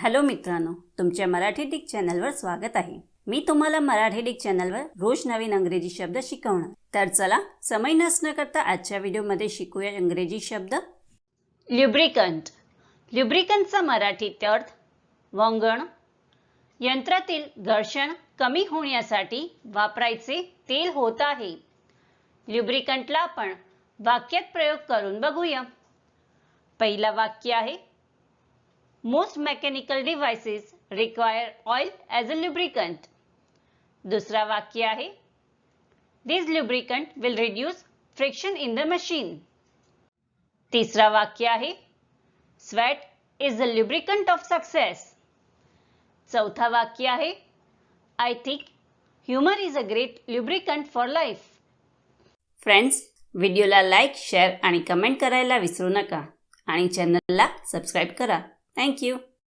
Hello मित्रांनो, तुमच्या Marathi Dick चॅनलवर स्वागत आहे। मी तुम्हाला मराठी डिक चॅनलवर रोज नवीन इंग्रजी शब्द शिकवणार। तर चला समय नसण्या करता आजच्या व्हिडिओमध्ये शिकूया इंग्रजी शब्द। ल्युब्रिकंट। ल्युब्रिकंटचा मराठीत अर्थ वंगण, यंत्रातील घर्षण कमी होण्यासाठी वापरायचे तेल होत आहे। ल्युब्रिकंटला आपण वाक्यात प्रयोग करून बघूया। पहिला वाक्य आहे Most mechanical devices require oil as a lubricant. दूसरा वाक्य आहे This lubricant will reduce friction in the machine. तीसरा वाक्य आहे Sweat is the lubricant of success. चौथा वाक्य आहे I think humor is a great lubricant for life. Friends, व्हिडिओला लाईक, शेअर आणि कमेंट करायला विसरू नका आणि चॅनलला सबस्क्राईब करा। Thank you.